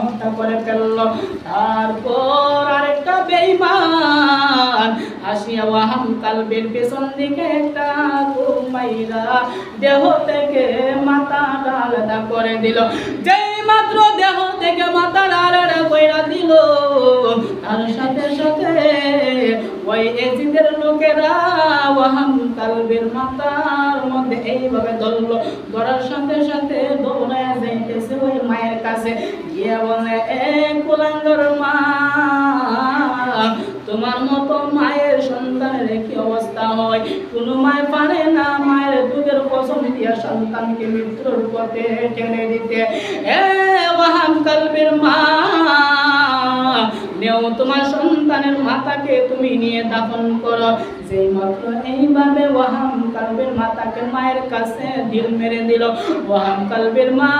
হত্যা করে ফেলল। তারপর আরেকটা বেঈমান আসিয়া ওয়াহাম কালবের পেছন দিকে একটা মাইরা দেহ থেকে মাথাটা আলাদা করে দিল। যেই মাত্র দেহ থেকে মাথাটা আলাদা কইরা দিল, তার সাথে সাথে ওই এজিদের লোকেরা ওয়াহাম কালবের মাথার মধ্যে এইভাবে ধরল। ধরার সাথে সাথে দৌড়ায় যাইতেছে ওই মায়ের কাছে, গিয়ে বলে, এ কুলাঙ্গার মা, তোমার মতো মায়ের সন্তানের কি অবস্থা হয়? কোনো মায় পারে না মায়ের দুধের কসম দিয়া সন্তানকে মৃত্যুর পথে টেনে দিতে। এ ওয়াহাম কালবের মা, নেও তোমার সন্তানের মাথাকে তুমি নিয়ে দাফন করো। যেই মাত্র এইভাবে ওয়াহাম কালবের মাথাকে মায়ের কাছে ঢিল মেরে দিল, ওয়াহাম কালবের মা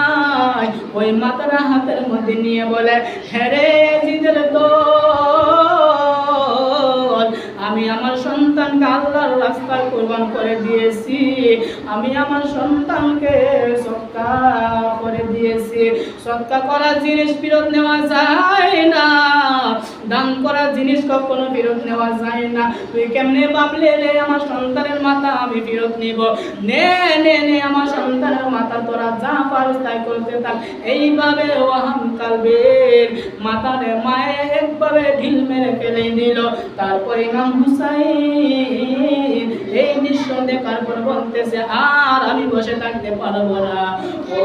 ওই মাথার হাতের মধ্যে নিয়ে বলে, হ্যাঁ রে জিদের দল, আমি আমার সন্তানকে আল্লাহর রাস্তায় কুরবান করে দিয়েছি। আমি আমার সন্তানকে সদকা করে দিয়েছি। সদকা করা জিনিস ফেরত নেওয়া যায় না, দান করা জিনিস কখনো ফেরত নেওয়া যায় না। তুই কেমনে ভাবলে রে আমার সন্তানের মাথা আমি ফেরত নিব? নে নে নে, আমার সন্তানের মাথা তোরা যা পারস তাই করতে থাক। এইভাবে ওয়াহাম কালবের মাথারে মায়ে একভাবে ঢিল মেরে ফেলে দিল। তারপর ইমাম হুসাইন এই দৃশ্য দেখার পর বলতেছে, আর আমি বসে থাকতে পারবো না। ও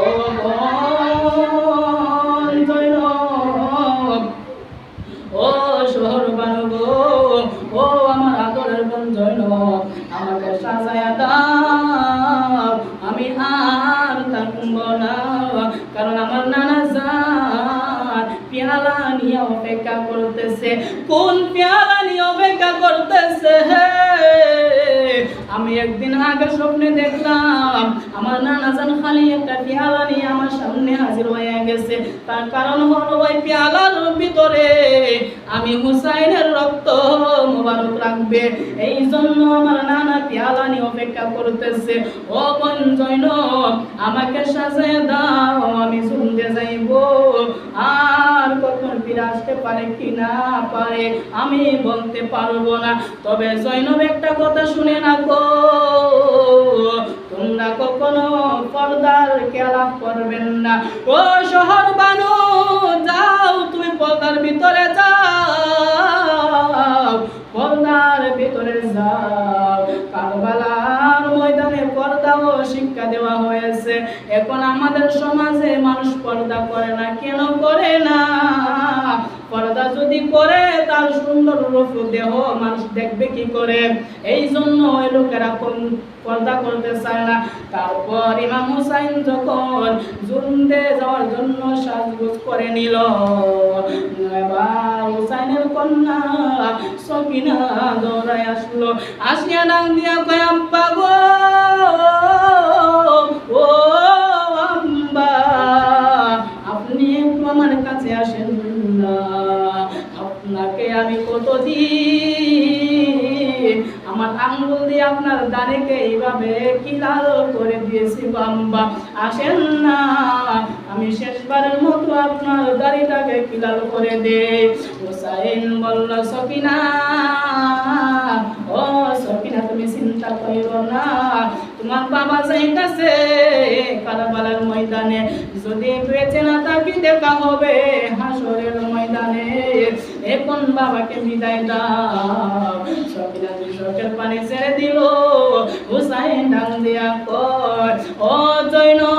ও শহর বানব, ও আমার আদরের বোন জৈনব, আমাকে সাজায়া দাও, আমি আর থাকব না। কারণ আমার নানা জান পেয়ালা নিয়ে অপেক্ষা করতেছে। কোন পেয়ালা নিয়ে অপেক্ষা করতেছে? আমি একদিন আগে স্বপ্নে দেখলাম আমার নানা জান খালি একটা পেয়ালা নিয়ে আমার সামনে হাজির হয়ে গেছে। তার কারণ হলো ওই পেয়ালার ভিতরে আমি হুসাইনের রক্ত মোবারক রাখবে। এই জন্য আমার নানা পেয়ালা নিয়ে অপেক্ষা করতেছে। ও বোন জৈনব, আমাকে সাজিয়ে দাও, আমি শুনতে যাইব। আর কখন ফিরে আসতে পারে কি না পারে আমি বলতে পারবো না। তবে জৈনব একটা কথা শুনে না গো, তোমরা কখনো পর্দার খেলাপ করবেন না। ও শহর বানু, যাও তুমি পর্দার ভিতরে যাও, পর্দার ভিতরে যাও। কারবালার ময়দানে পর্দাও শিক্ষা দেওয়া হয়েছে। এখন আমাদের সমাজে মানুষ পর্দা করে না। কেন করে না? পর্দা যদি করে তার সুন্দর রূপ দেহ মানুষ দেখবে কি করে? এই জন্য ওই লোকেরা পর্দা করতে চায় না। তারপর ইমাম হুসাইন যখন যুদ্ধে যাওয়ার জন্য সাজগোজ করে নিল, এবার হুসাইনের কন্যা সকিনা দৌড়ায় আসলো। আসিয়া ডাক দিয়া কয়, আব্বা গো, ও আব্বা, আপনি একটু আমার কাছে আসেন না। আপনাকে আমি কতদিন আমার আঙ্গুল দিয়ে আপনার দাড়িকে এইভাবে কিলাল করে দিয়েছি, বাম্বা আসেন না, আমি শেষবারের মতো আপনার দাড়িটাকে কিলাল করে দে। হুসাইন বলল, সকিনা, ও সকিনা, তুমি চিন্তা করো না, তোমার বাবা যাইতাছে কারবালার ময়দানে, যদি বেঁচে না থাকি দেখা হবে হাসরের ময়দানে। এখন বাবাকে বিদায় দাও। সকিনা দুই চোখের পানি ছেড়ে দিল। হুসাইন ডাক দিয়া কয়, ও জৈনব,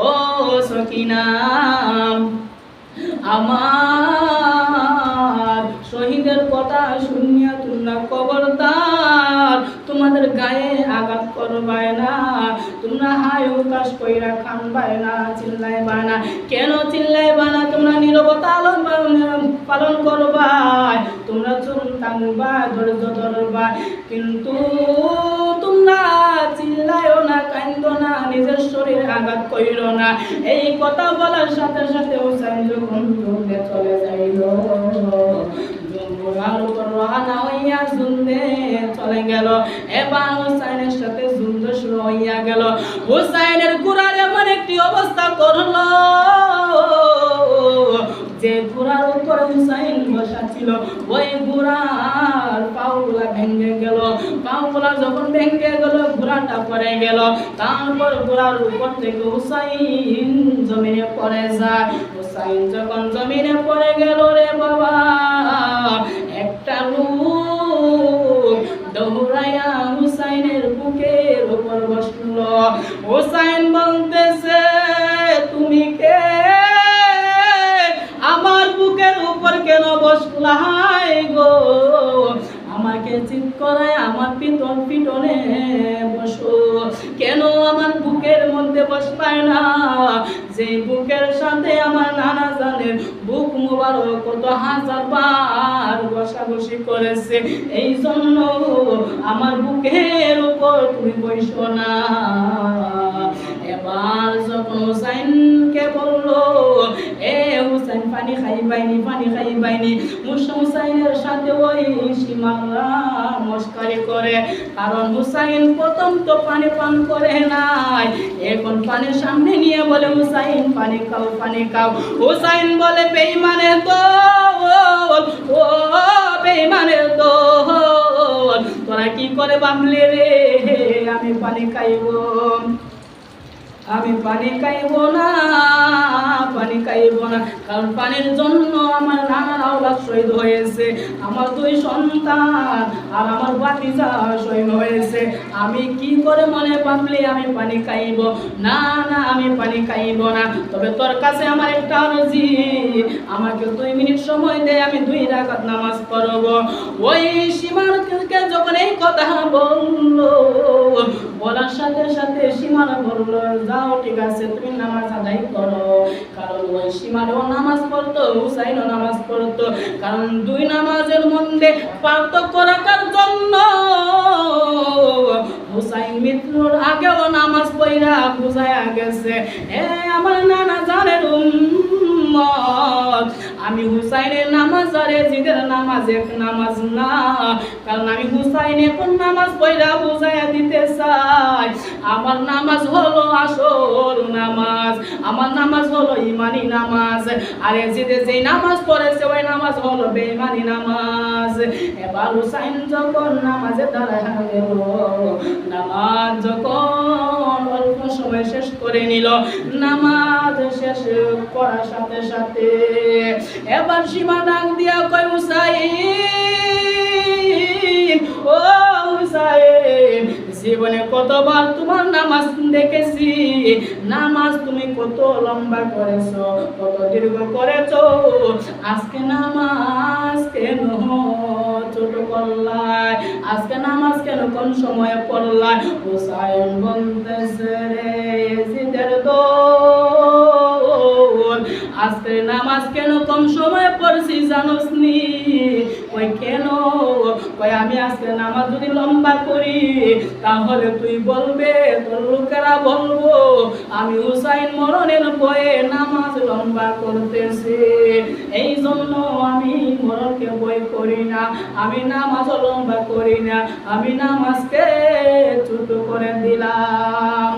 ও সকিনা, আমার শহীদের কথা শুনিয়া তোমরা খবরদার তোমাদের গায়ে আঘাত করবাই না, তোমরা হাই উকাশ কইরা খানবাই না, চিল্লাইবা না। কেন চিল্লাইবা না? তোমরা নীরবতা পালন করবা, তোমরা চুপ থাকবা, ধৈর্য ধরবা, কিন্তু তোমরা চিল্লাইও না, কান্দো না, নিজের শরীরে আঘাত কইরো না। এই কথা বলার সাথে সাথে হুসাইন যখন যুদ্ধে চলে যাইল, চলে গেল। এবার হুসাইনের সাথে যুদ্ধ শুরু হইয়া গেল। হুসাইনের ঘোড়ার এমন একটি অবস্থা করলো যে ঘোড়ার উপরে হুসাইন বসা ছিল, ওই ঘোড়ার পাগুলা ভেঙে গেল। পাগুলা যখন ভেঙে গেল, ঘোড়াটা পড়ে গেল। তারপর ঘোড়ার উপর থেকে হুসাইন জমিনে পড়ে যায়। হুসাইন যখন জমিনে পড়ে গেল, রে বাবা, একটা লোক দৌড়াইয়া হুসাইনের বুকের উপর বসলো। হুসাইন বলতেছে, তুমি কে? আমার বুকের উপর কেন বসলাই গো? আমাকে চিৎ করায় আমার পিটনে বসো, কেন আমার বুকের মধ্যে বসবাই না? যে বুকের সাথে আমার নানা জানের বুক মুবারক কত হাজার বার বসাবসি করেছে, এই জন্য আমার বুকের উপর তুমি বসো না। এবার যখন হুসাইনকে বললো, এ হুসাইন পানি খাইবাইনি, পানি খাইবাইনি, হুসাইনের সাথে ওই সীমারা মস্কারি করে। কারণ হুসাইন প্রথম তো পানি পান করে নাই, এখন পানির সামনে নিয়ে বলে, হুসাইন পানি খাও, পানি খাও। হুসাইন বলে, বেঈমানের দল, ও বেঈমানের দল, তোরা কি করে ভাবলে রে আমি পানি খাইব? আমি পানি খাইব না, পানি খাইব না। কারণ পানির জন্য আমার নানা আওলাদ শহীদ হয়েছে, আমার 2 সন্তান আর আমার ভাতিজা শহীদ হয়েছে। আমি কি করে মনে ভাবলি আমি পানি খাইব? না না, আমি পানি খাইব না। তবে তোর কাছে আমার একটা আরজি, আমাকে 2 মিনিট সময় দে, আমি 2 রাকাত নামাজ পড়ব। ওই সীমানাকে যখন এই কথা বললো, বলার সাথে সাথে সীমানা বললো, যাও ঠিক আছে, তুমি নামাজ আদায় করো। কারণ ওই সীমানাও নামাজ পড়তো, হুসাইনও নামাজ পড়তো। কারণ 2 নামাজের মধ্যে পার্থক্য রাখার জন্য হুসাইন মৃত্যুর আগেও নামাজ পড়া বুঝায়া গেছে, এ আমার নানা জানের উম্মত, আমি হুসাইনের নামাজ আর এজিদের নামাজ এক নামাজ না। কারণ আমি হুসাইন এখন নামাজ পড়া বুঝাইয়া দিতে চাই, আমার নামাজ হলো আসল নামাজ, আমার নামাজ হলো ইমানি নামাজ, আর এজিদে যে নামাজ পড়েছে ওই নামাজ হলো বেঈমানি নামাজ। এবার হুসাইন যখন নামাজে দাঁড়ায় গেল, নামাজ যখন অল্প সময় শেষ করে নিল, নামাজ শেষ করার সাথে সাথে এবার সীমা ডাক দিয়া কয়, হুসাইন, ও হুসাইন, জীবনে কতবার তোমার নামাজ দেখেছি, নামাজ তুমি কত লম্বা করেছো, কত দীর্ঘ করেছো, আজকে নামাজ কেন ছোট করলাই? আজকে নামাজ কেন কম সময়ে পড়লাই? হুসাইন বলতেছে, রে এজিদের দল, আজকে নামাজ কেন কম সময়ে পড়ছি জানোস নি? কই কেন? কই আমি আজকে নামাজ যদি লম্বা করি তাহলে তুই বলবে, তোর লোকেরা বলবো আমি হুসাইন মরণের ভয়ে নামাজ লম্বা করতেছি, এই জন্য আমি মরণকে ভয় করি না, আমি নামাজ লম্বা করি না, আমি নামাজকে ছোট করে দিলাম।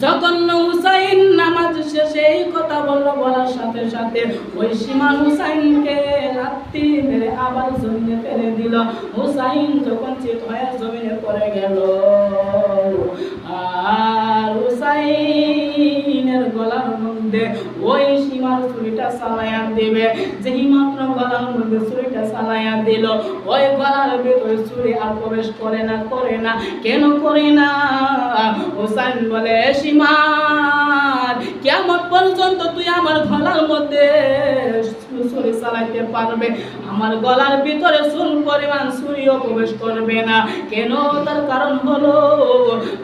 যখন হুসাইন নামাজ শেষে এই কথা বলল, বলার সাথে সাথে ওই সীমান হুসাইনকে লাথি মেরে আবার জমিনে ফেলে দিল। হুসাইন যখন চিত হয়ে জমিনে পড়ে গেল, আর হুসাইনের গলার মধ্যে ওই সীমার ছুরিটা চালাইয়া দিবে, যেই মাত্র গলার মধ্যে ছুরিটা চালাইয়া দিল, ওই গলার ভিতরে ছুরি আর প্রবেশ করে না, করে না। কেন করে না? হুসাইন বলে, সীমান, কিয়ামত পর্যন্ত তুই আমার গলার মধ্যে ছুরি চালাইতে পারবে, আমার গলার ভিতরে চুল পরিমাণ ছুরিও প্রবেশ করবে না। কেন? তার কারণ হলো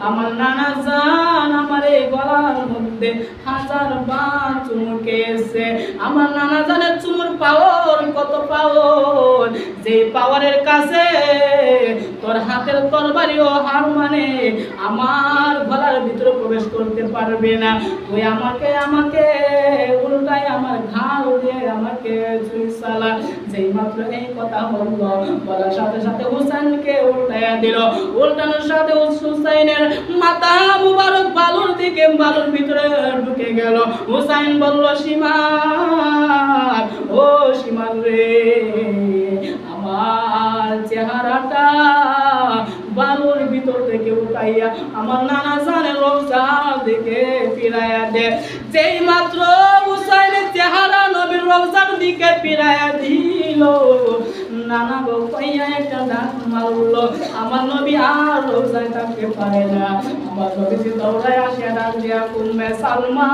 আমার নানা জান আমার এই গলার মধ্যে 1000 বার চুমু খেয়েছে। আমার নানা জানের চুমুর পাওয়ার কত পাওয়ার, যে পাওয়ারের কাছে তোর হাতের তরবারিও হার মানে আমার গলার ভিতরে প্রবেশ করতে পারবে না। তুই আমাকে উল্টা ভাই আমার ঘাড় দিয়ে আমাকে ছুরি চালা। যেই মাত্র এই কথা বললো, বলার সাথে সাথে হুসাইনকে উল্টাইয়া দিল। উল্টানোর সাথে হুসাইনের মাথা মুবারক বালুর দিকে, বালুর ভিতরে ঢুকে গেল। হুসাইন বলল, সীমান, ও সীমান রে, আমার চেহারাটা বালুর ভিতর থেকে উঠাইয়া আমার নানা জানের রওজার দিকে ফিরাইয়া দে। যেই মাত্র হুসাইনের চেহারা নবীর রওজার দিকে ফিরাইয়া দিল, নানা গো কইয়া একটা ডাক মারলো। আমার নবী আর রওজায় থাকতে পারে না। আমার নবী দৌড়ায় আসে ডাক দিয়া, উম্মে সালমা।